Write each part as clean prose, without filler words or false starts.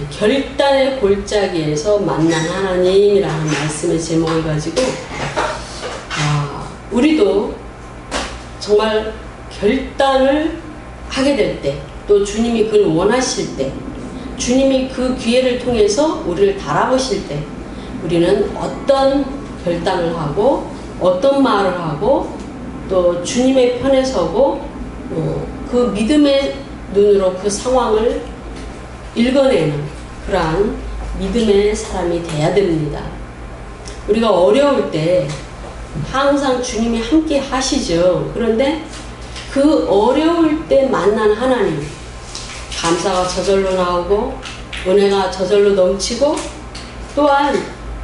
결단의 골짜기에서 만난 하나님이라는 말씀의 제목을 가지고 우리도 정말 결단을 하게 될 때, 또 주님이 그걸 원하실 때, 주님이 그 기회를 통해서 우리를 달아보실 때 우리는 어떤 결단을 하고 어떤 말을 하고 또 주님의 편에 서고 그 믿음의 눈으로 그 상황을 읽어내는 그러한 믿음의 사람이 돼야 됩니다. 우리가 어려울 때 항상 주님이 함께 하시죠. 그런데 그 어려울 때 만난 하나님, 감사가 저절로 나오고 은혜가 저절로 넘치고 또한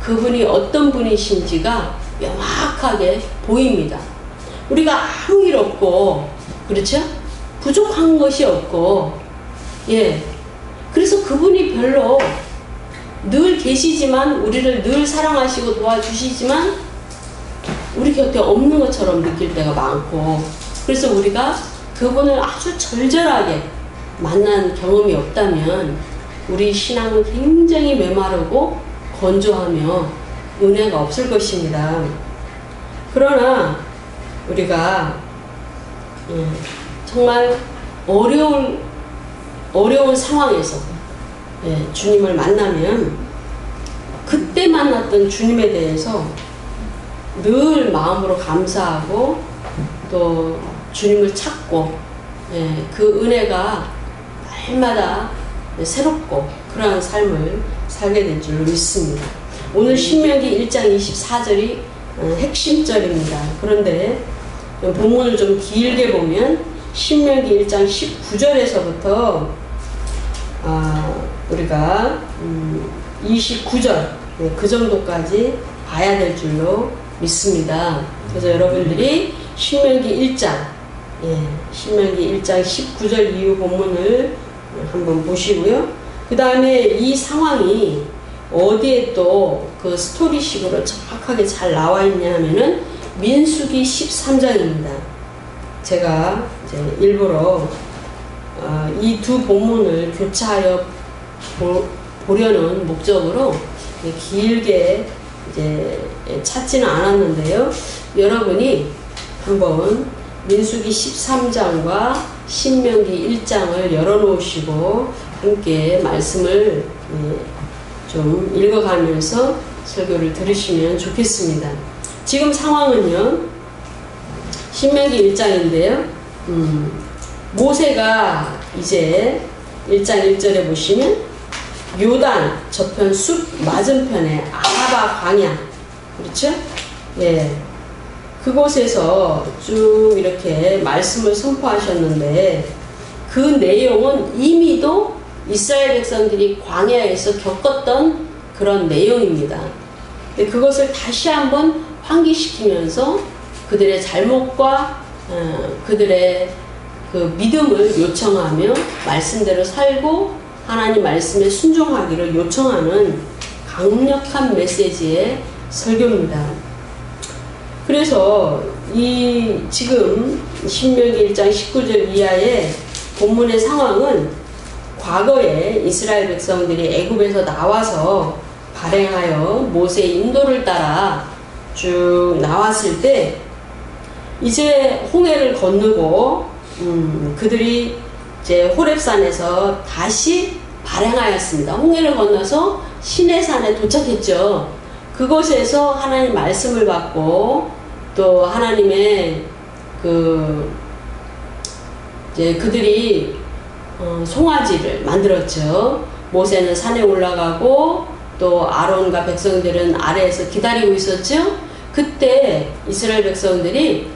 그분이 어떤 분이신지가 명확하게 보입니다. 우리가 아무 일 없고, 그렇죠? 부족한 것이 없고, 그래서 그분이 별로 늘 계시지만, 우리를 늘 사랑하시고 도와주시지만 우리 곁에 없는 것처럼 느낄 때가 많고, 그래서 우리가 그분을 아주 절절하게 만난 경험이 없다면 우리 신앙은 굉장히 메마르고 건조하며 은혜가 없을 것입니다. 그러나 우리가 정말 어려운 상황에서 주님을 만나면 그때 만났던 주님에 대해서 늘 마음으로 감사하고 또 주님을 찾고 그 은혜가 날마다 새롭고 그러한 삶을 살게 될 줄로 믿습니다. 오늘 신명기 1장 24절이 핵심절입니다. 그런데 본문을 좀 길게 보면 신명기 1장 19절에서부터 우리가 29절 그 정도까지 봐야 될 줄로 믿습니다. 그래서 여러분들이 신명기 1장 신명기 1장 19절 이후 본문을 한번 보시고요. 그 다음에 이 상황이 어디에 또 그 스토리식으로 정확하게 잘 나와 있냐 하면은 민수기 13장입니다. 제가 이제 일부러 이 두 본문을 교차하여 보려는 목적으로 길게 이제 찾지는 않았는데요. 여러분이 한번 민수기 13장과 신명기 1장을 열어놓으시고 함께 말씀을 좀 읽어가면서 설교를 들으시면 좋겠습니다. 지금 상황은요, 신명기 1장인데요. 모세가 이제 1장 1절에 보시면 요단 저편 숲 맞은편에 아라바 광야, 그렇죠? 그곳에서 쭉 이렇게 말씀을 선포하셨는데 그 내용은 이미도 이스라엘 백성들이 광야에서 겪었던 그런 내용입니다. 그것을 다시 한번 환기시키면서 그들의 잘못과 그들의 그 믿음을 요청하며 말씀대로 살고 하나님 말씀에 순종하기를 요청하는 강력한 메시지의 설교입니다. 그래서 이 지금 신명기 1장 19절 이하의 본문의 상황은 과거에 이스라엘 백성들이 애굽에서 나와서 발행하여 모세의 인도를 따라 쭉 나왔을 때 이제 홍해를 건너고 그들이 이제 호렙산에서 다시 발행하였습니다. 홍해를 건너서 시내산에 도착했죠. 그곳에서 하나님 말씀을 받고 또 하나님의 이제 그들이 송아지를 만들었죠. 모세는 산에 올라가고 또 아론과 백성들은 아래에서 기다리고 있었죠. 그때 이스라엘 백성들이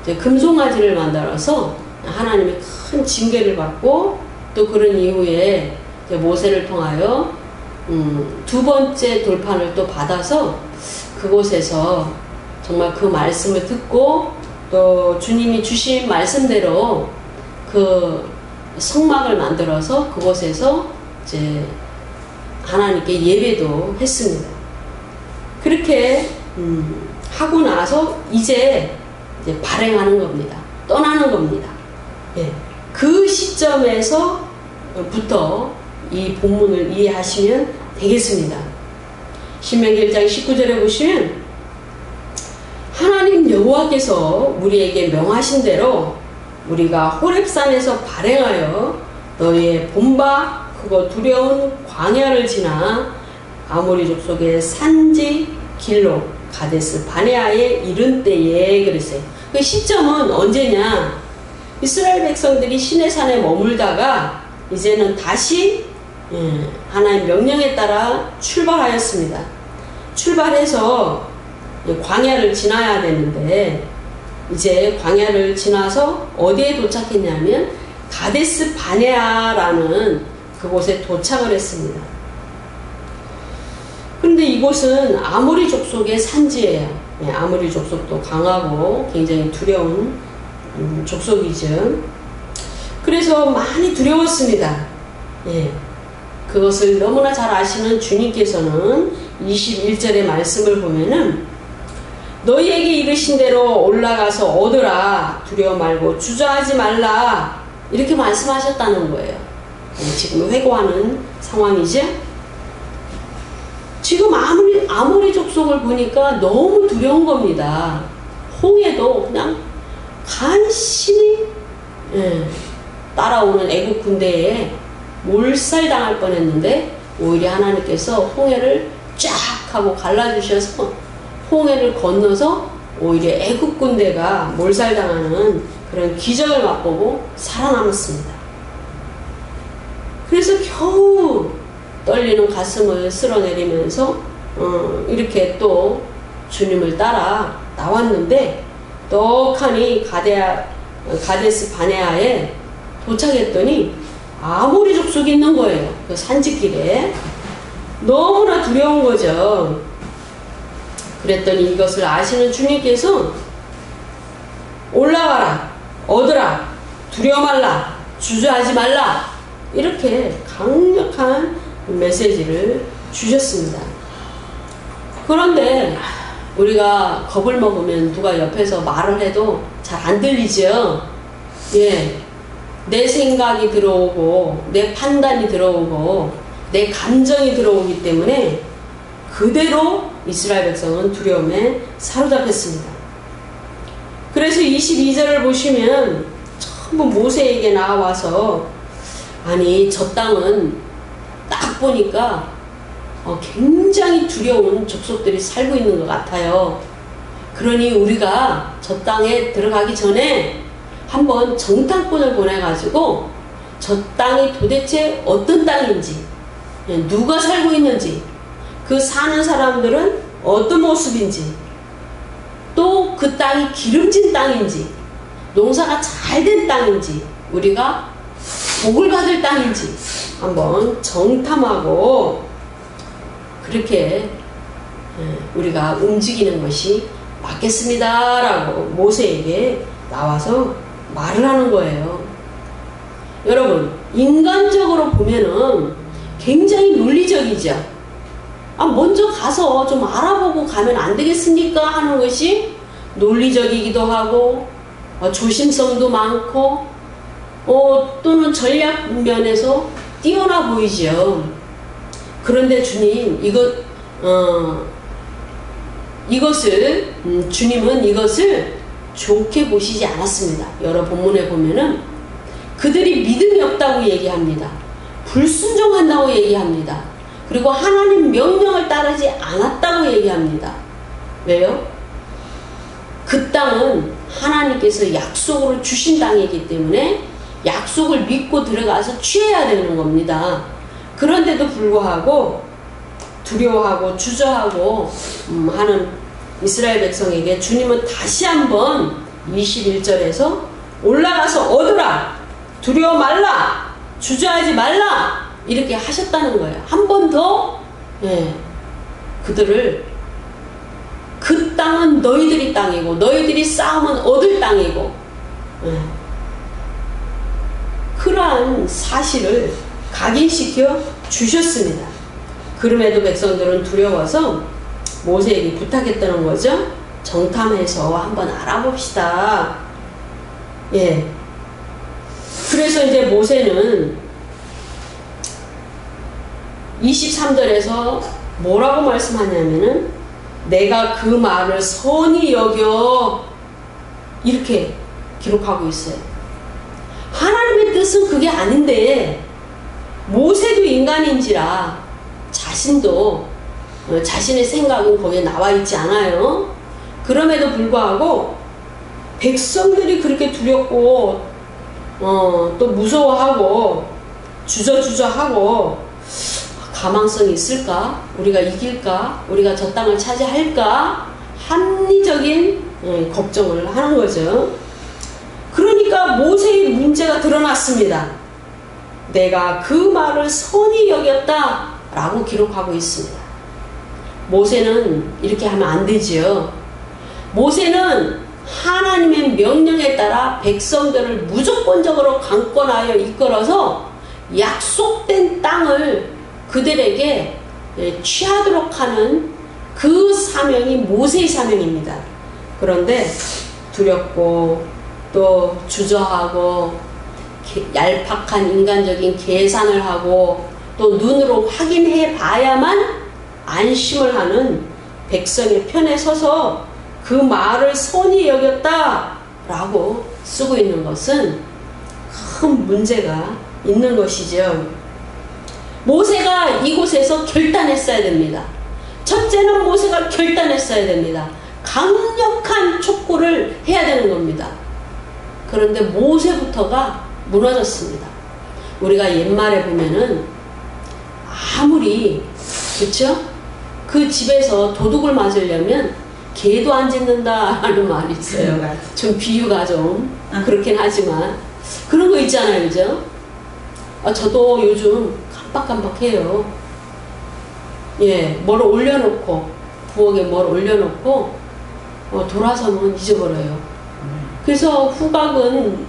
이제 금송아지를 만들어서 하나님의 큰 징계를 받고 또 그런 이후에 이제 모세를 통하여 두 번째 돌판을 또 받아서 그곳에서 정말 그 말씀을 듣고 또 주님이 주신 말씀대로 그 성막을 만들어서 그곳에서 이제 하나님께 예배도 했습니다. 그렇게 하고 나서 이제 발행하는 겁니다. 떠나는 겁니다. 그 시점에서부터 이 본문을 이해하시면 되겠습니다. 신명기 1장 19절에 보시면 하나님 여호와께서 우리에게 명하신 대로 우리가 호렙산에서 발행하여 너희의 본바 크고 두려운 광야를 지나 아모리 족속의 산지 길로 가데스 바네아에 이른 때에 그랬어요. 그 시점은 언제냐? 이스라엘 백성들이 시내산에 머물다가 이제는 다시 하나님 명령에 따라 출발하였습니다. 출발해서 광야를 지나야 되는데 이제 광야를 지나서 어디에 도착했냐면 가데스 바네아라는 그곳에 도착을 했습니다. 그런데 이곳은 아모리 족속의 산지예요. 아모리 족속도 강하고 굉장히 두려운 족속이죠. 그래서 많이 두려웠습니다. 그것을 너무나 잘 아시는 주님께서는 21절의 말씀을 보면은 너희에게 이르신 대로 올라가서 얻으라 두려워 말고 주저하지 말라 이렇게 말씀하셨다는 거예요. 지금 회고하는 상황이죠. 지금 아모리 족속을 보니까 너무 두려운 겁니다. 홍해도 그냥 간신히 따라오는 애국 군대에 몰살당할 뻔했는데 오히려 하나님께서 홍해를 쫙 하고 갈라주셔서 홍해를 건너서 오히려 애국 군대가 몰살당하는 그런 기적을 맛보고 살아남았습니다. 그래서 겨우 떨리는 가슴을 쓸어내리면서 이렇게 또 주님을 따라 나왔는데 떡하니 가데스 바네아에 도착했더니 아모리 족속이 있는 거예요. 그 산지길에. 너무나 두려운 거죠. 그랬더니 이것을 아시는 주님께서 올라가라, 얻으라, 두려워 말라, 주저하지 말라 이렇게 강력한 메시지를 주셨습니다. 그런데 우리가 겁을 먹으면 누가 옆에서 말을 해도 잘 안 들리죠. 내 생각이 들어오고 내 판단이 들어오고 내 감정이 들어오기 때문에 그대로 이스라엘 백성은 두려움에 사로잡혔습니다. 그래서 22절을 보시면 전부 모세에게 나와서 아니 저 땅은 딱 보니까 굉장히 두려운 족속들이 살고 있는 것 같아요. 그러니 우리가 저 땅에 들어가기 전에 한번 정탐꾼을 보내가지고 저 땅이 도대체 어떤 땅인지 누가 살고 있는지 그 사는 사람들은 어떤 모습인지 또 그 땅이 기름진 땅인지 농사가 잘 된 땅인지 우리가 복을 받을 땅인지 한번 정탐하고 그렇게 우리가 움직이는 것이 맞겠습니다 라고 모세에게 나와서 말을 하는 거예요. 여러분 인간적으로 보면은 굉장히 논리적이죠. 먼저 가서 좀 알아보고 가면 안 되겠습니까 하는 것이 논리적이기도 하고 조심성도 많고 또는 전략 면에서 뛰어나 보이죠. 그런데 주님 주님은 이것을 좋게 보시지 않았습니다. 여러 본문에 보면은 그들이 믿음이 없다고 얘기합니다. 불순종한다고 얘기합니다. 그리고 하나님 명령을 따르지 않았다고 얘기합니다. 왜요? 그 땅은 하나님께서 약속으로 주신 땅이기 때문에 약속을 믿고 들어가서 취해야 되는 겁니다. 그런데도 불구하고 두려워하고 주저하고 하는 이스라엘 백성에게 주님은 다시 한번 21절에서 올라가서 얻으라, 두려워 말라, 주저하지 말라 이렇게 하셨다는 거예요. 한 번 더 그들을 그 땅은 너희들이 땅이고 너희들이 싸우면 얻을 땅이고 그러한 사실을 각인시켜 주셨습니다. 그럼에도 백성들은 두려워서 모세에게 부탁했다는 거죠. 정탐해서 한번 알아봅시다. 그래서 이제 모세는 23절에서 뭐라고 말씀하냐면은 내가 그 말을 선히 여겨 이렇게 기록하고 있어요. 하나님의 뜻은 그게 아닌데 모세도 인간인지라 자신도 자신의 생각은 거기에 나와 있지 않아요. 그럼에도 불구하고 백성들이 그렇게 두렵고 또 무서워하고 주저주저하고 가망성이 있을까? 우리가 이길까? 우리가 저 땅을 차지할까? 합리적인 걱정을 하는 거죠. 그러니까 모세의 문제가 드러났습니다. 내가 그 말을 선히 여겼다 라고 기록하고 있습니다. 모세는 이렇게 하면 안 되지요. 모세는 하나님의 명령에 따라 백성들을 무조건적으로 강권하여 이끌어서 약속된 땅을 그들에게 취하도록 하는 그 사명이 모세의 사명입니다. 그런데 두렵고 또 주저하고 얄팍한 인간적인 계산을 하고 또 눈으로 확인해 봐야만 안심을 하는 백성의 편에 서서 그 말을 선히 여겼다 라고 쓰고 있는 것은 큰 문제가 있는 것이죠. 모세가 이곳에서 결단했어야 됩니다. 첫째는 모세가 결단했어야 됩니다. 강력한 촉구를 해야 되는 겁니다. 그런데 모세부터가 무너졌습니다. 우리가 옛말에 보면은 아무리 그쵸? 그 집에서 도둑을 맞으려면 개도 안 짖는다 라는 말이 있어요. 좀 비유가 좀 그렇긴 하지만 그런 거 있잖아요. 그죠? 저도 요즘 깜빡깜빡해요. 예, 뭘 올려놓고 부엌에 뭘 올려놓고 돌아서면 잊어버려요. 그래서 후각은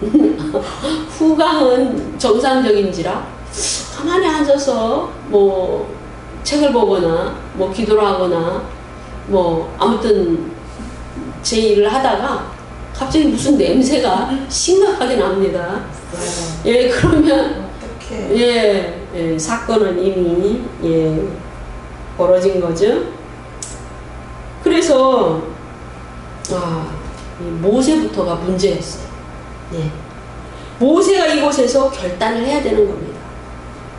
정상적인지라 가만히 앉아서 뭐 책을 보거나 뭐 기도를 하거나 뭐 아무튼 제 일을 하다가 갑자기 무슨 냄새가 심각하게 납니다. 예, 그러면 예, 사건은 이미 벌어진 거죠. 그래서 모세부터가 문제였어요. 예. 모세가 이곳에서 결단을 해야 되는 겁니다.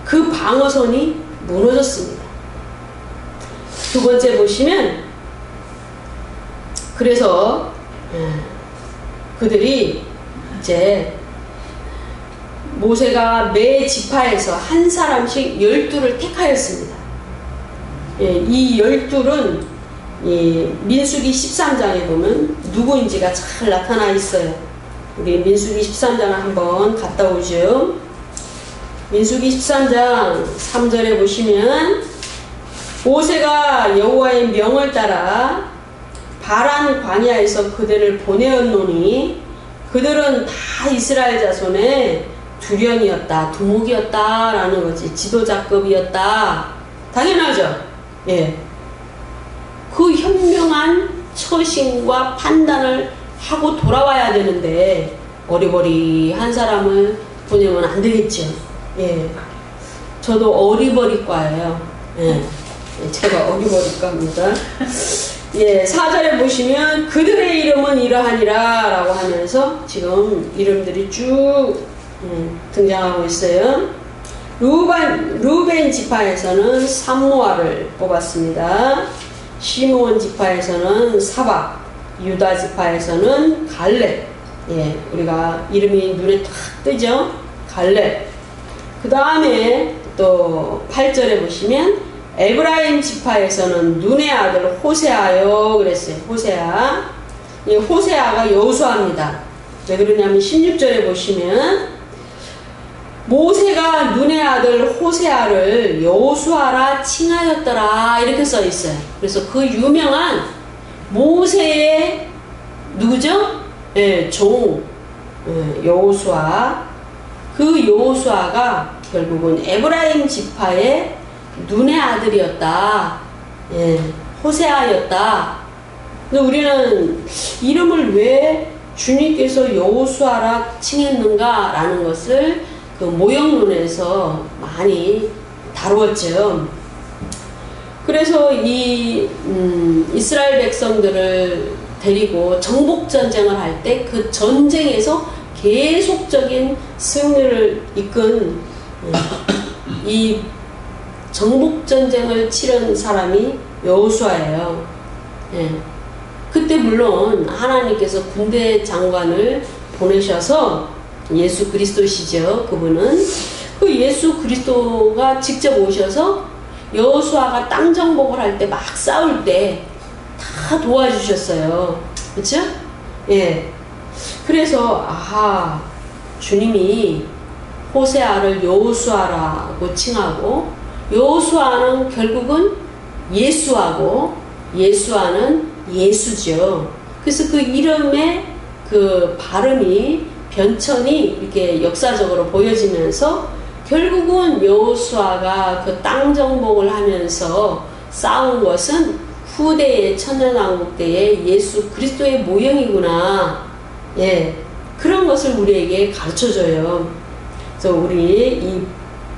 그 방어선이 무너졌습니다. 두 번째 보시면 그래서 그들이 이제 모세가 매 지파에서 한 사람씩 12를 택하였습니다. 예, 이 12은 민수기 13장에 보면 누구인지가 잘 나타나 있어요. 우리 민수기 13장을 한번 갔다 오죠. 민수기 13장 3절에 보시면 모세가 여호와의 명을 따라 바란 광야에서 그들을 보내었노니 그들은 다 이스라엘 자손의 두련이었다, 두목이었다 라는 거지. 지도자급이었다. 당연하죠. 예. 그 현명한 처신과 판단을 하고 돌아와야 되는데 어리버리한 사람을 보내면 안 되겠죠. 예. 저도 어리버리과예요. 예. 제가 어리버리과입니다. 예, 4절에 보시면 그들의 이름은 이러하니라 라고 하면서 지금 이름들이 쭉 등장하고 있어요. 루벤 지파에서는 삼무아를 뽑았습니다. 시므온 지파에서는 사박, 유다 지파에서는 갈렙. 예, 우리가 이름이 눈에 탁 뜨죠. 갈렙. 그 다음에 또 8절에 보시면 에브라임 지파에서는 눈의 아들 호세아요 그랬어요. 호세아. 이 호세아가 여호수아입니다. 왜 그러냐면 16절에 보시면 모세가 눈의 아들 호세아를 여호수아라 칭하였더라 이렇게 써 있어요. 그래서 그 유명한 모세의 누구죠? 예, 종 여호수아. 그 여호수아가 결국은 에브라임 지파의 눈의 아들이었다. 예, 호세아였다. 근데 우리는 이름을 왜 주님께서 여호수아라 칭했는가 라는 것을 그 모형론에서 많이 다루었죠. 그래서 이 이스라엘 백성들을 데리고 정복전쟁을 할 때 그 전쟁에서 계속적인 승리를 이끈 이 정복전쟁을 치른 사람이 여호수아예요. 예. 그때 물론 하나님께서 군대 장관을 보내셔서 예수 그리스도시죠. 그분은 그 예수 그리스도가 직접 오셔서 여호수아가 땅 정복을 할 때 막 싸울 때 다 도와주셨어요. 그렇죠? 예. 그래서 아하, 주님이 호세아를 여호수아라고 칭하고 여호수아는 결국은 예수하고 예수아는 예수죠. 그래서 그 이름의 그 발음이 변천이 이렇게 역사적으로 보여지면서 결국은 여호수아가 그 땅 정복을 하면서 싸운 것은 후대의 천년왕국 때의 예수 그리스도의 모형이구나. 예, 그런 것을 우리에게 가르쳐줘요. 그래서 우리 이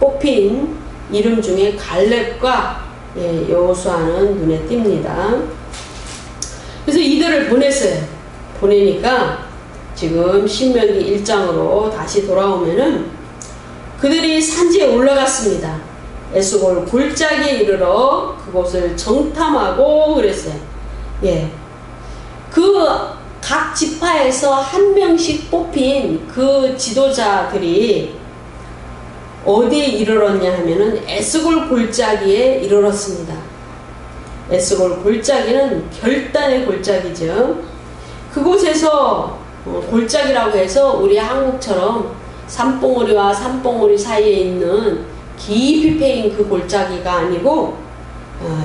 뽑힌 이름 중에 갈렙과 여호수아는 눈에 띕니다. 그래서 이들을 보냈어요. 보내니까 지금 신명기 1장으로 다시 돌아오면은 그들이 산지에 올라갔습니다. 에스골 골짜기에 이르러 그곳을 정탐하고 그랬어요. 예. 그 각 지파에서 한 명씩 뽑힌 그 지도자들이 어디에 이르렀냐 하면은 에스골 골짜기에 이르렀습니다. 에스골 골짜기는 결단의 골짜기죠. 그곳에서 골짜기라고 해서 우리 한국처럼 산봉우리와 산봉우리 사이에 있는 깊이 패인 그 골짜기가 아니고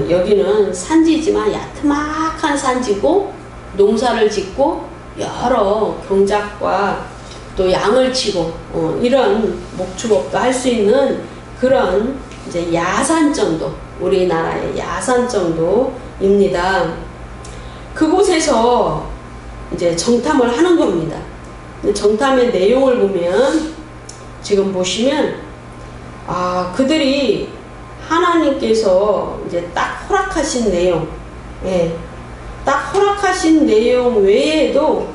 여기는 산지지만 야트막한 산지고 농사를 짓고 여러 경작과 또 양을 치고 이런 목축업도 할 수 있는 그런 이제 야산 정도, 우리나라의 야산 정도입니다. 그곳에서 이제 정탐을 하는 겁니다. 정탐의 내용을 보면 지금 보시면 그들이 하나님께서 이제 딱 허락하신 내용, 예, 딱 허락하신 내용 외에도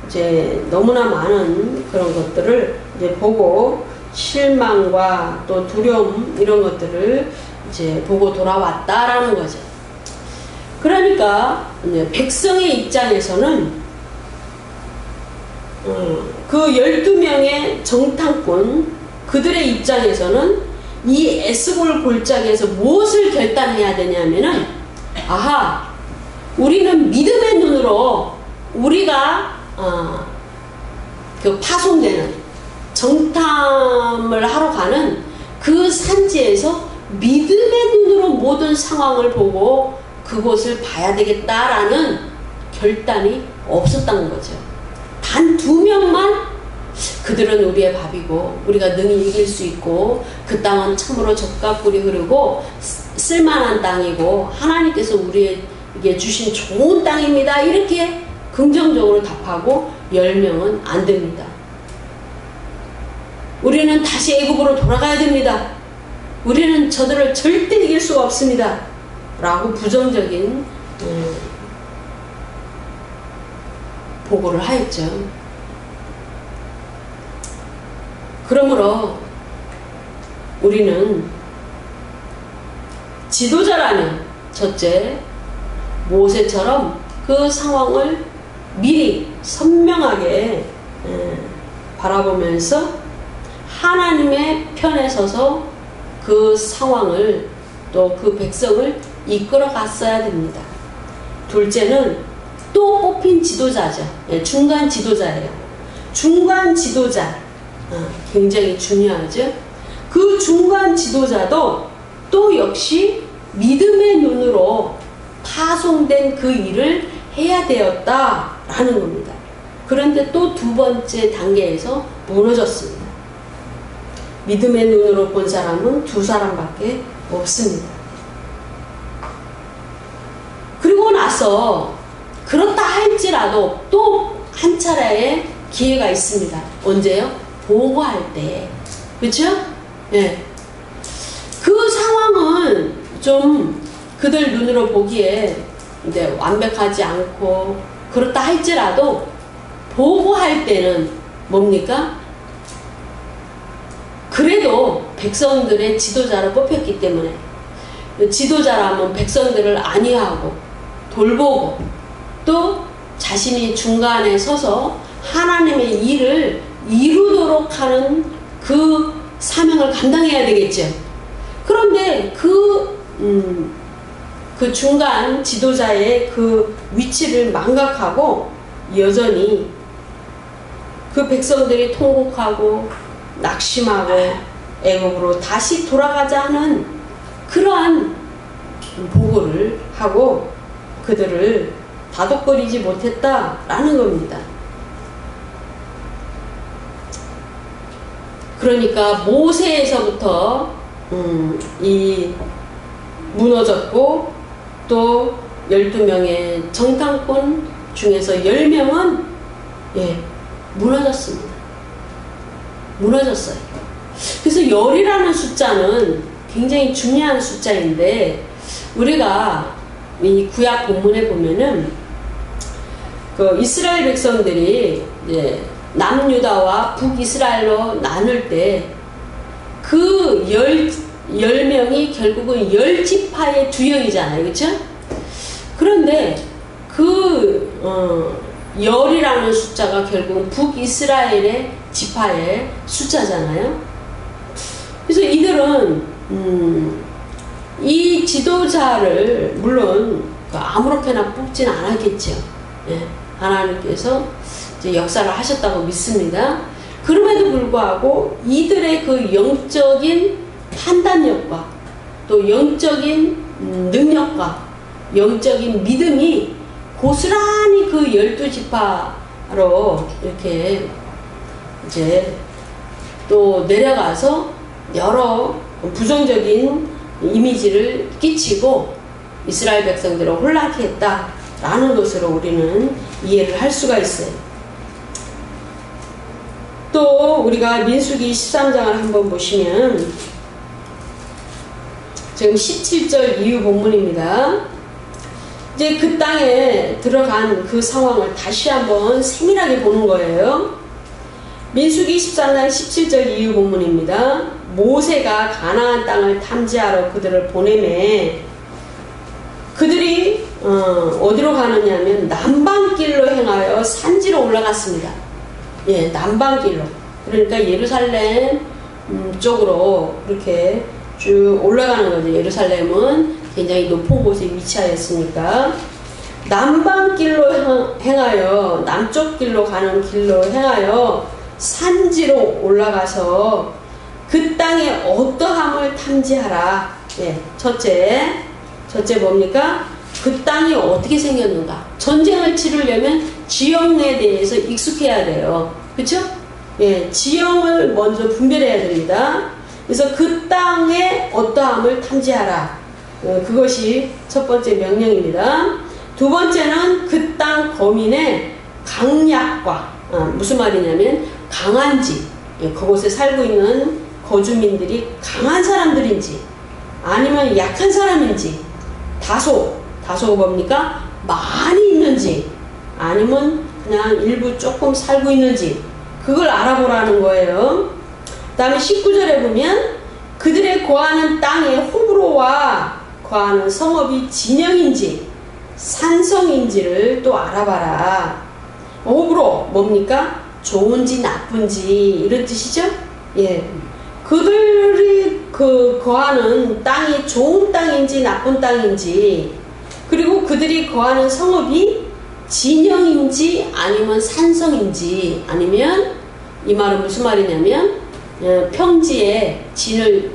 이제 너무나 많은 그런 것들을 이제 보고 실망과 또 두려움 이런 것들을 이제 보고 돌아왔다라는 거죠. 그러니까 이제 백성의 입장에서는 그 12명의 정탐꾼 그들의 입장에서는 이 에스골 골짜기에서 무엇을 결단해야 되냐면은 우리는 믿음의 눈으로 우리가 그 파송되는 정탐을 하러 가는 그 산지에서 믿음의 눈으로 모든 상황을 보고 그곳을 봐야 되겠다라는 결단이 없었다는 거죠. 단 2명만 그들은 우리의 밥이고 우리가 능히 이길 수 있고 그 땅은 참으로 젖과 꿀이 흐르고 쓸만한 땅이고 하나님께서 우리에게 주신 좋은 땅입니다. 이렇게 긍정적으로 답하고 10명은 안 됩니다. 우리는 다시 애굽으로 돌아가야 됩니다. 우리는 저들을 절대 이길 수가 없습니다. 라고 부정적인 보고를 하였죠. 그러므로 우리는 지도자라면 첫째 모세처럼 그 상황을 미리 선명하게 바라보면서 하나님의 편에 서서 그 상황을 또 그 백성을 이끌어 갔어야 됩니다. 둘째는 또 뽑힌 지도자죠. 중간 지도자예요. 중간 지도자 굉장히 중요하죠. 그 중간 지도자도 또 역시 믿음의 눈으로 파송된 그 일을 해야 되었다라는 겁니다. 그런데 또 2번째 단계에서 무너졌습니다. 믿음의 눈으로 본 사람은 2사람밖에 없습니다. 그리고 나서 그렇다 할지라도 또 한 차례의 기회가 있습니다. 언제요? 보고할 때. 그렇죠? 예. 그 상황 좀 그들 눈으로 보기에 이제 완벽하지 않고 그렇다 할지라도 보고 할 때는 뭡니까? 그래도 백성들의 지도자로 뽑혔기 때문에 지도자라면 백성들을 안위하고 돌보고 또 자신이 중간에 서서 하나님의 일을 이루도록 하는 그 사명을 감당해야 되겠죠. 그런데 그 중간 지도자의 그 위치를 망각하고 여전히 그 백성들이 통곡하고 낙심하고 애굽으로 다시 돌아가자 하는 그러한 보고를 하고 그들을 다독거리지 못했다라는 겁니다. 그러니까 모세에서부터 이 무너졌고 또 12명의 정탐꾼 중에서 10명은 무너졌습니다. 무너졌어요. 그래서 열이라는 숫자는 굉장히 중요한 숫자인데 우리가 이 구약 본문에 보면은 그 이스라엘 백성들이 이제 남유다와 북이스라엘로 나눌 때 그 10명이 결국은 10지파의 주역이잖아요. 그렇죠? 그런데 그 열이라는 숫자가 결국은 북이스라엘의 지파의 숫자잖아요. 그래서 이들은 이 지도자를 물론 아무렇게나 뽑진 않았겠죠. 예, 하나님께서 이제 역사를 하셨다고 믿습니다. 그럼에도 불구하고 이들의 그 영적인 판단력과 또 영적인 능력과 영적인 믿음이 고스란히 그 12지파로 이렇게 이제 또 내려가서 여러 부정적인 이미지를 끼치고 이스라엘 백성들을 혼란케 했다라는 것으로 우리는 이해를 할 수가 있어요. 또 우리가 민수기 13장을 한번 보시면 지금 17절 이후 본문입니다. 이제 그 땅에 들어간 그 상황을 다시 한번 세밀하게 보는 거예요. 민수기 13장 17절 이후 본문입니다. 모세가 가나안 땅을 탐지하러 그들을 보내매 그들이 어디로 가느냐면 남방길로 행하여 산지로 올라갔습니다. 예, 남방길로. 그러니까 예루살렘 쪽으로 이렇게 쭉 올라가는 거죠. 예루살렘은 굉장히 높은 곳에 위치하였으니까 남방길로 행하여 남쪽 길로 가는 길로 행하여 산지로 올라가서 그 땅의 어떠함을 탐지하라. 예, 첫째 뭡니까? 그 땅이 어떻게 생겼는가. 전쟁을 치르려면 지형에 대해서 익숙해야 돼요. 그쵸? 예, 지형을 먼저 분별해야 됩니다. 그래서 그 땅의 어떠함을 탐지하라. 그것이 첫 번째 명령입니다. 두 번째는 그 땅 거민의 강약과 무슨 말이냐면 강한지, 그곳에 살고 있는 거주민들이 강한 사람들인지 아니면 약한 사람인지 다소가 뭡니까? 많이 있는지 아니면 그냥 일부 조금 살고 있는지 그걸 알아보라는 거예요. 그 다음에 19절에 보면 그들의 거하는 땅의 호불호와 거하는 성읍이 진영인지 산성인지를 또 알아봐라. 호불호 뭡니까? 좋은지 나쁜지 이런 뜻이죠? 예. 그들이 거하는 땅이 좋은 땅인지 나쁜 땅인지 그리고 그들이 거하는 성읍이 진영인지 아니면 산성인지 아니면 이 말은 무슨 말이냐면 평지에 진을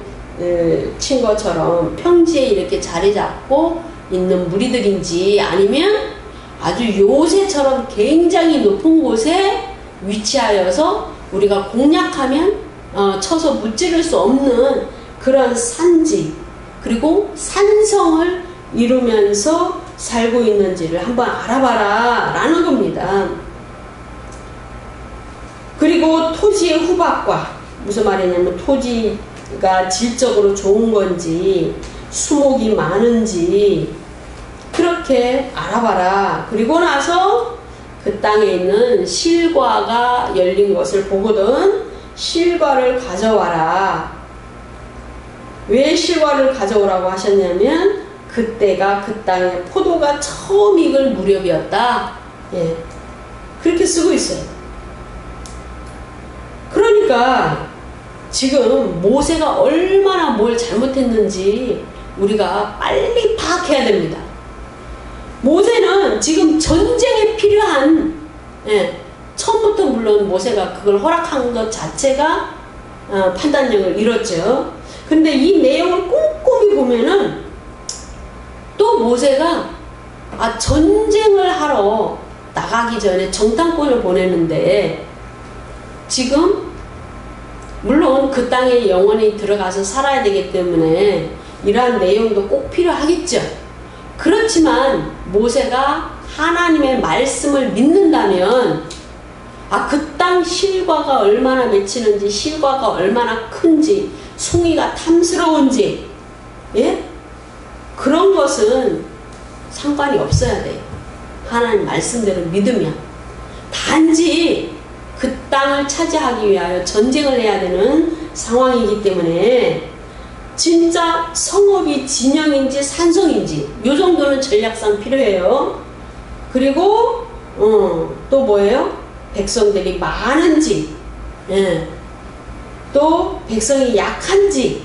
친 것처럼 평지에 이렇게 자리 잡고 있는 무리들인지 아니면 아주 요새처럼 굉장히 높은 곳에 위치하여서 우리가 공략하면 쳐서 무찌를 수 없는 그런 산지 그리고 산성을 이루면서 살고 있는지를 한번 알아봐라 라는 겁니다. 그리고 토지의 후박과 무슨 말이냐면 토지가 질적으로 좋은 건지 수목이 많은지 그렇게 알아봐라. 그리고 나서 그 땅에 있는 실과가 열린 것을 보거든 실과를 가져와라. 왜 실과를 가져오라고 하셨냐면 그때가 그 땅에 포도가 처음 익을 무렵이었다. 예. 그렇게 쓰고 있어요. 그러니까 지금 모세가 얼마나 뭘 잘못했는지 우리가 빨리 파악해야 됩니다. 모세는 지금 전쟁에 필요한, 예, 처음부터 물론 모세가 그걸 허락한 것 자체가 판단력을 잃었죠. 근데 이 내용을 꼼꼼히 보면은 또 모세가 전쟁을 하러 나가기 전에 정탐꾼을 보내는데 지금 물론 그 땅에 영원히 들어가서 살아야 되기 때문에 이러한 내용도 꼭 필요하겠죠. 그렇지만 모세가 하나님의 말씀을 믿는다면 그 땅 실과가 얼마나 맺히는지 실과가 얼마나 큰지 송이가 탐스러운지, 예? 그런 것은 상관이 없어야 돼요. 하나님 말씀대로 믿으면. 단지 그 땅을 차지하기 위하여 전쟁을 해야 되는 상황이기 때문에 진짜 성읍이 진영인지 산성인지 요 정도는 전략상 필요해요. 그리고 또 뭐예요? 백성들이 많은지, 예. 또 백성이 약한지,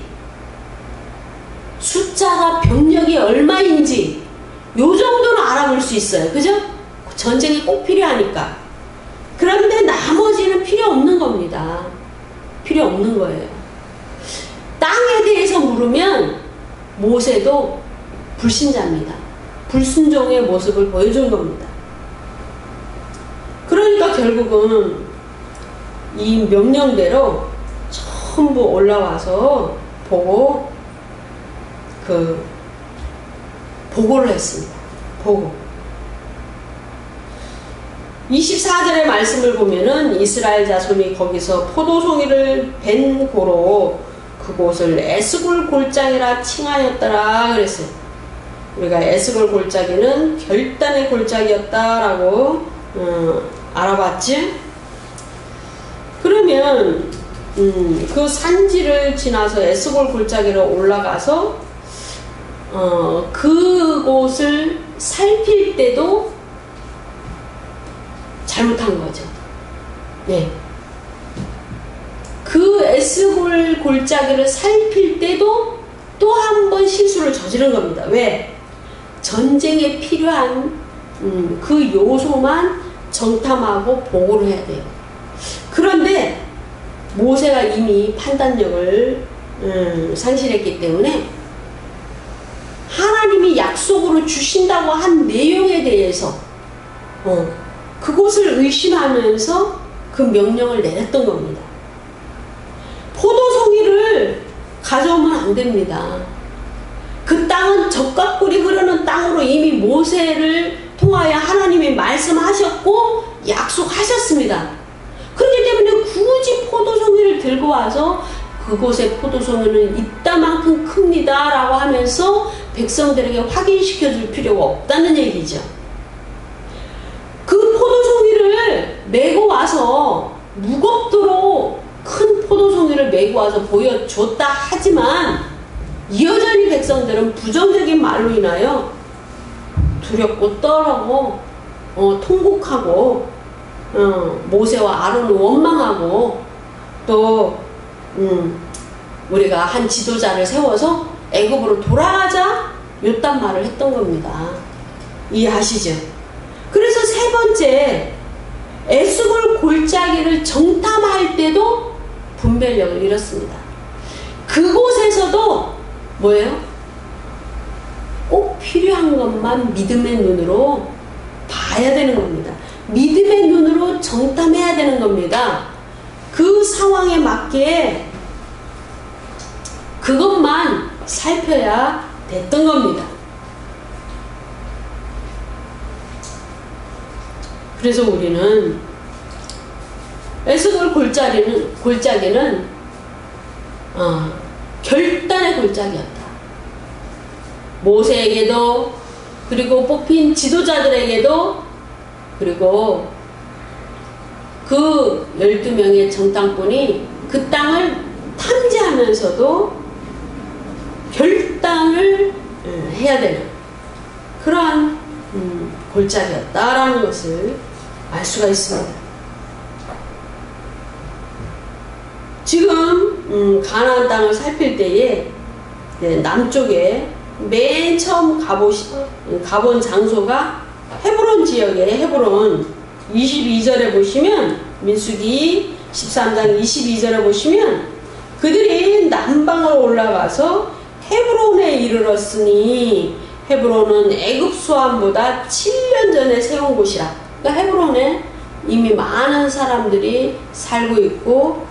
숫자가 병력이 얼마인지 요 정도는 알아볼 수 있어요. 그죠? 전쟁이 꼭 필요하니까. 그런데 나머지는 필요 없는 겁니다. 필요 없는 거예요. 땅에 대해서 물으면 모세도 불신자입니다. 불순종의 모습을 보여준 겁니다. 그러니까 결국은 이 명령대로 전부 올라와서 보고 보고를 했습니다. 보고. 24절의 말씀을 보면은 이스라엘 자손이 거기서 포도송이를 벤 고로 그곳을 에스골 골짜기라 칭하였더라 그랬어요. 우리가 에스골 골짜기는 결단의 골짜기였다라고 알아봤지? 그러면 그 산지를 지나서 에스골 골짜기로 올라가서 그곳을 살필 때도 잘못한 거죠. 네. 그 에스골 골짜기를 살필 때도 또 한 번 실수를 저지른 겁니다. 왜? 전쟁에 필요한 그 요소만 정탐하고 보고를 해야 돼요. 그런데 모세가 이미 판단력을 상실했기 때문에 하나님이 약속으로 주신다고 한 내용에 대해서 그곳을 의심하면서 그 명령을 내렸던 겁니다. 포도송이를 가져오면 안 됩니다. 그 땅은 젖과 꿀이 흐르는 땅으로 이미 모세를 통하여 하나님이 말씀하셨고 약속하셨습니다. 그렇기 때문에 굳이 포도송이를 들고 와서 그곳에 포도송이는 이따만큼 큽니다 라고 하면서 백성들에게 확인시켜 줄 필요가 없다는 얘기죠. 그 포도송이를 메고 와서 무겁도록 큰 포도송이를 메고 와서 보여줬다 하지만 여전히 백성들은 부정적인 말로 인하여 두렵고 떨고 통곡하고 모세와 아론을 원망하고 또 우리가 한 지도자를 세워서 애굽으로 돌아가자 요딴 말을 했던 겁니다. 이해하시죠? 그래서 세 번째 에스골 골짜기를 정탐할 때도 분별력을 잃었습니다. 그곳에서도 뭐예요? 꼭 필요한 것만 믿음의 눈으로 봐야 되는 겁니다. 믿음의 눈으로 정탐해야 되는 겁니다. 그 상황에 맞게 그것만 살펴야 됐던 겁니다. 그래서 우리는 에스골 골짜기는 결단의 골짜기였다. 모세에게도, 그리고 뽑힌 지도자들에게도, 그리고 그 12명의 정탐꾼이 그 땅을 탐지하면서도 결단을 해야 되는 그러한 골짜기였다라는 것을 알 수가 있습니다. 지금 가나안 땅을 살필 때에 남쪽에 맨 처음 가본 장소가 헤브론 지역의 헤브론 22절에 보시면 민수기 13장 22절에 보시면 그들이 남방으로 올라가서 헤브론에 이르렀으니 헤브론은 애굽 수함보다 7년 전에 세운 곳이라. 그러니까 헤브론에 이미 많은 사람들이 살고 있고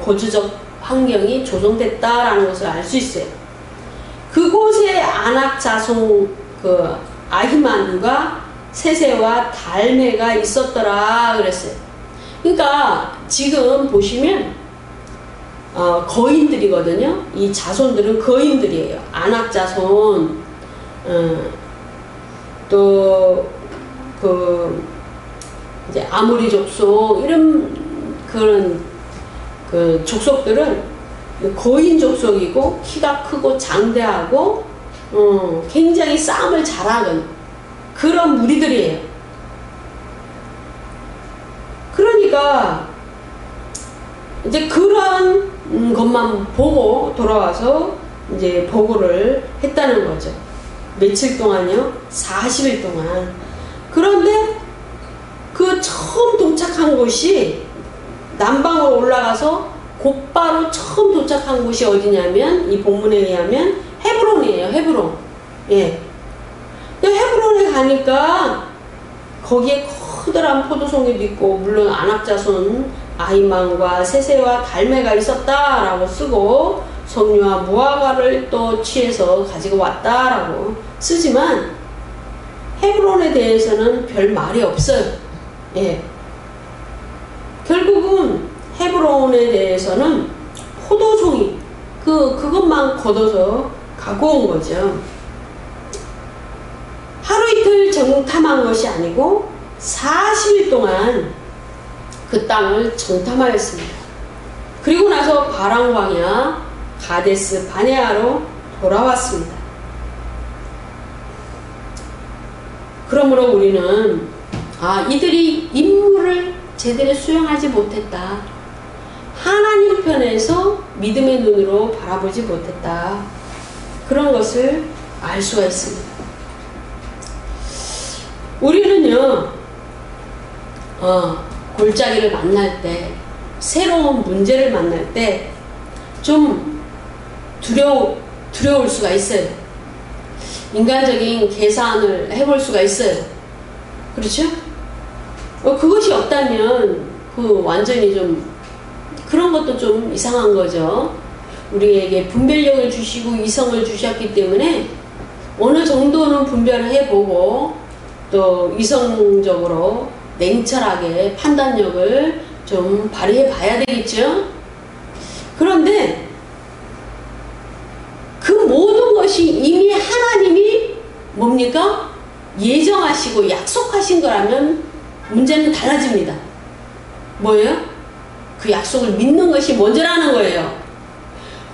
거주적 환경이 조성됐다라는 것을 알 수 있어요. 그곳에 아낙 자손 그 아히만과 세세와 달메가 있었더라 그랬어요. 그러니까 지금 보시면 거인들이거든요. 이 자손들은 거인들이에요. 아낙 자손, 또 그 이제 아모리 족속 이런 그런 그 족속들은 거인 족속이고 키가 크고 장대하고 굉장히 싸움을 잘하는 그런 무리들이에요. 그러니까 이제 그런 것만 보고 돌아와서 이제 보고를 했다는 거죠. 며칠 동안요? 40일 동안. 그런데 그 처음 도착한 곳이 남방으로 올라가서 곧바로 처음 도착한 곳이 어디냐면 이 본문에 의하면 헤브론이에요. 헤브론. 예. 헤브론에 가니까 거기에 커다란 포도송이도 있고 물론 아낙자손 아히만과 세세와 달메가 있었다라고 쓰고 석류와 무화과를 또 취해서 가지고 왔다라고 쓰지만 헤브론에 대해서는 별 말이 없어요. 예. 결국은 헤브론에 대해서는 포도송이 그것만 걷어서 갖고 온 거죠. 하루 이틀 정탐한 것이 아니고 40일 동안 그 땅을 정탐하였습니다. 그리고 나서 바람 광야 가데스 바네아로 돌아왔습니다. 그러므로 우리는 이들이 임무를 제대로 수행하지 못했다. 하나님 편에서 믿음의 눈으로 바라보지 못했다. 그런 것을 알 수가 있습니다. 우리는요, 골짜기를 만날 때, 새로운 문제를 만날 때, 좀 두려울 수가 있어요. 인간적인 계산을 해볼 수가 있어요. 그렇죠? 그것이 없다면, 완전히 좀, 그런 것도 좀 이상한 거죠. 우리에게 분별력을 주시고 이성을 주셨기 때문에, 어느 정도는 분별을 해보고, 또 이성적으로 냉철하게 판단력을 좀 발휘해 봐야 되겠죠. 그런데 그 모든 것이 이미 하나님이 뭡니까? 예정하시고 약속하신 거라면 문제는 달라집니다. 뭐예요? 그 약속을 믿는 것이 먼저라는 거예요.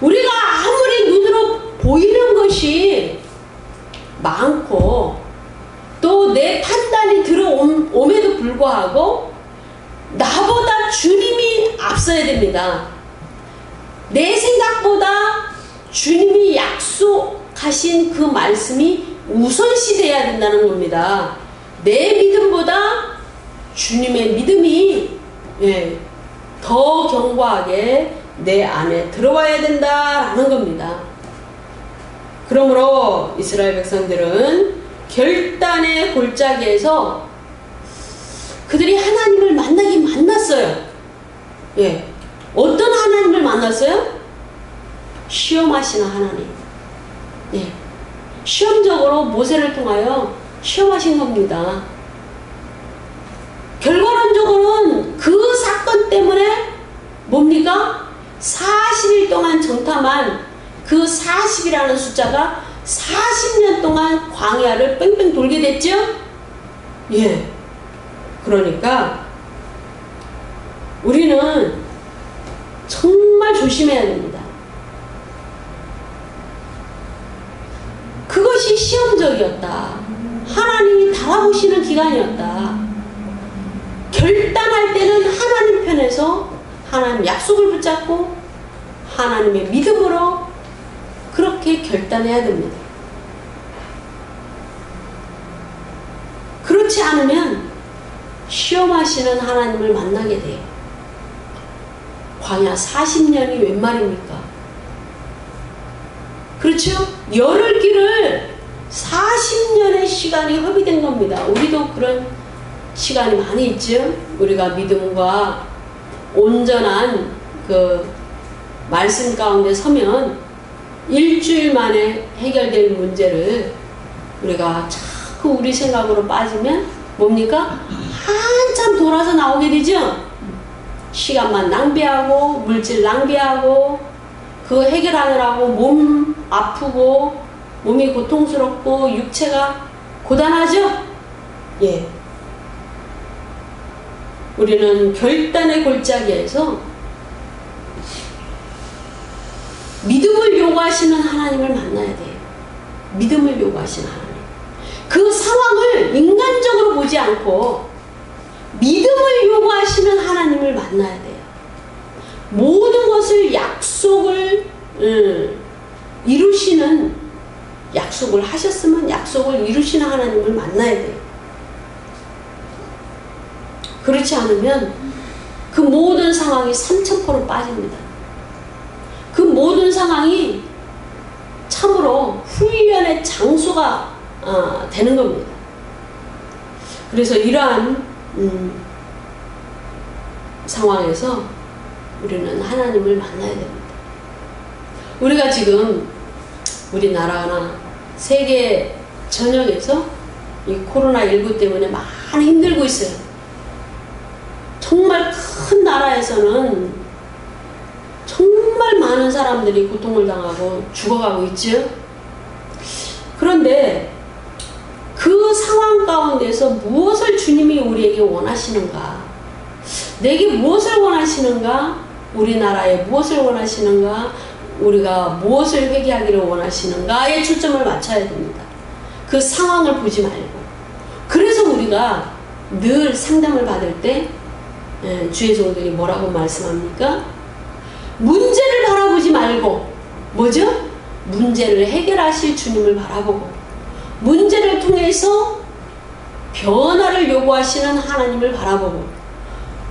우리가 아무리 눈으로 보이는 것이 많고 또 내 판단이 들어옴에도 불구하고 나보다 주님이 앞서야 됩니다. 내 생각보다 주님이 약속하신 그 말씀이 우선시돼야 된다는 겁니다. 내 믿음보다 주님의 믿음이 더 견고하게 내 안에 들어와야 된다라는 겁니다. 그러므로 이스라엘 백성들은 결단의 골짜기에서 그들이 하나님을 만났어요. 어떤 하나님을 만났어요? 시험하시는 하나님. 시험적으로 모세를 통하여 시험하신 겁니다. 결과론적으로는 그 사건 때문에 뭡니까? 40일 동안 정탐한 그 40이라는 숫자가 40년 동안 광야를 뺑뺑 돌게 됐죠? 예. 그러니까 우리는 정말 조심해야 됩니다. 그것이 시험적이었다. 하나님이 달아보시는 기간이었다. 결단할 때는 하나님 편에서 하나님 약속을 붙잡고 하나님의 믿음으로 그렇게 결단해야 됩니다. 그렇지 않으면 시험하시는 하나님을 만나게 돼요. 광야 40년이 웬 말입니까? 그렇죠? 열흘 길을 40년의 시간이 허비된 겁니다. 우리도 그런 시간이 많이 있죠. 우리가 믿음과 온전한 그 말씀 가운데 서면 일주일 만에 해결될 문제를 우리가 자꾸 우리 생각으로 빠지면 뭡니까? 한참 돌아서 나오게 되죠. 시간만 낭비하고 물질 낭비하고 그거 해결하느라고 몸 아프고 몸이 고통스럽고 육체가 고단하죠. 예. 우리는 결단의 골짜기에서 믿음을 요구하시는 하나님을 만나야 돼요. 믿음을 요구하시는 하나님. 그 상황을 인간적으로 보지 않고 믿음을 요구하시는 하나님을 만나야 돼요. 모든 것을 약속을 이루시는, 약속을 하셨으면 약속을 이루시는 하나님을 만나야 돼요. 그렇지 않으면 그 모든 상황이 3000% 빠집니다. 그 모든 상황이 참으로 훈련의 장소가 되는 겁니다. 그래서 이러한 상황에서 우리는 하나님을 만나야 됩니다. 우리가 지금 우리나라나 세계 전역에서 이 코로나19 때문에 많이 힘들고 있어요. 정말 큰 나라에서는 정말 많은 사람들이 고통을 당하고 죽어가고 있죠. 그런데 그 상황 가운데서 무엇을 주님이 우리에게 원하시는가? 내게 무엇을 원하시는가? 우리나라에 무엇을 원하시는가? 우리가 무엇을 회개하기를 원하시는가에 초점을 맞춰야 됩니다. 그 상황을 보지 말고. 그래서 우리가 늘 상담을 받을 때 주의 종들이 뭐라고 말씀합니까? 문제를 바라보지 말고 뭐죠? 문제를 해결하실 주님을 바라보고 문제를 통해서 변화를 요구하시는 하나님을 바라보고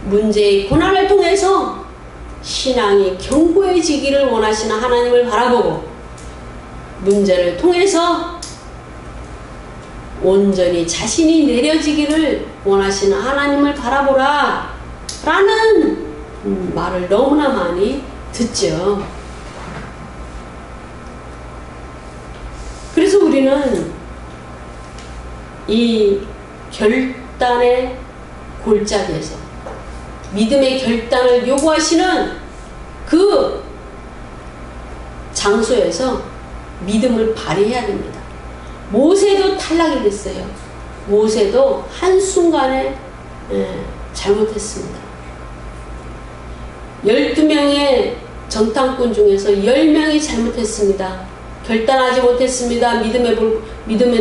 문제의 고난을 통해서 신앙이 견고해지기를 원하시는 하나님을 바라보고 문제를 통해서 온전히 자신이 내려지기를 원하시는 하나님을 바라보라 라는 말을 너무나 많이 듣죠. 그래서 우리는 이 결단의 골짜기에서 믿음의 결단을 요구하시는 그 장소에서 믿음을 발휘해야 됩니다. 모세도 탈락이 됐어요. 모세도 한순간에 잘못했습니다. 12명의 정탐꾼 중에서 10명이 잘못했습니다. 결단하지 못했습니다. 믿음의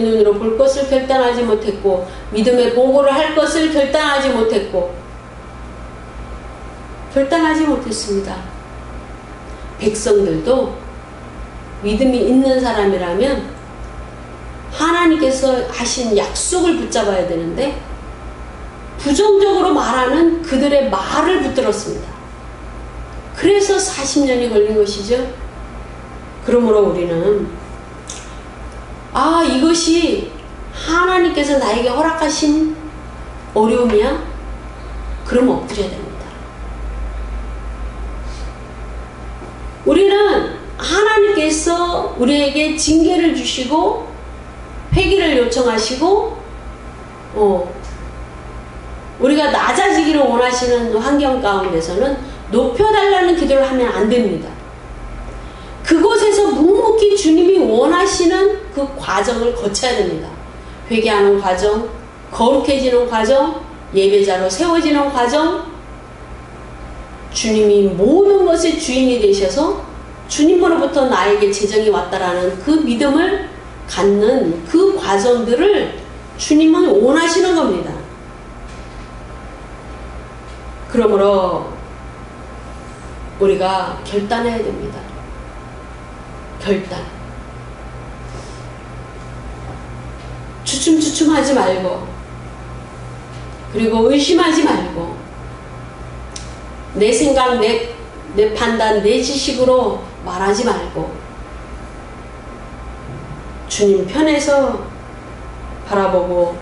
눈으로 볼 것을 결단하지 못했고 믿음의 보고를 할 것을 결단하지 못했고 결단하지 못했습니다. 백성들도 믿음이 있는 사람이라면 하나님께서 하신 약속을 붙잡아야 되는데 부정적으로 말하는 그들의 말을 붙들었습니다. 그래서 40년이 걸린 것이죠. 그러므로 우리는 이것이 하나님께서 나에게 허락하신 어려움이야? 그럼 엎드려야 됩니다. 우리는 하나님께서 우리에게 징계를 주시고 회개를 요청하시고 우리가 낮아지기를 원하시는 환경 가운데서는 높여달라는 기도를 하면 안 됩니다. 그곳에서 묵묵히 주님이 원하시는 그 과정을 거쳐야 됩니다. 회개하는 과정, 거룩해지는 과정, 예배자로 세워지는 과정, 주님이 모든 것의 주인이 되셔서 주님으로부터 나에게 재정이 왔다라는 그 믿음을 갖는 그 과정들을 주님은 원하시는 겁니다. 그러므로 우리가 결단해야 됩니다. 결단. 주춤주춤하지 말고, 그리고 의심하지 말고, 내 생각, 내 판단, 내 지식으로 말하지 말고, 주님 편에서 바라보고,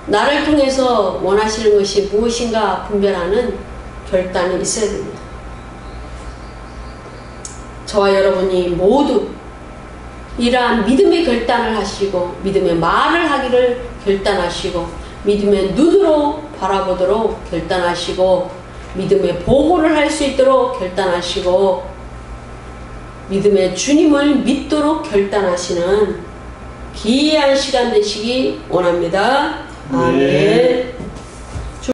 나를 통해서 원하시는 것이 무엇인가 분별하는 결단이 있어야 됩니다. 저와 여러분이 모두 이러한 믿음의 결단을 하시고, 믿음의 말을 하기를 결단하시고, 믿음의 눈으로 바라보도록 결단하시고, 믿음의 보고를 할 수 있도록 결단하시고, 믿음의 주님을 믿도록 결단하시는 귀한 시간 되시기 원합니다. 아멘.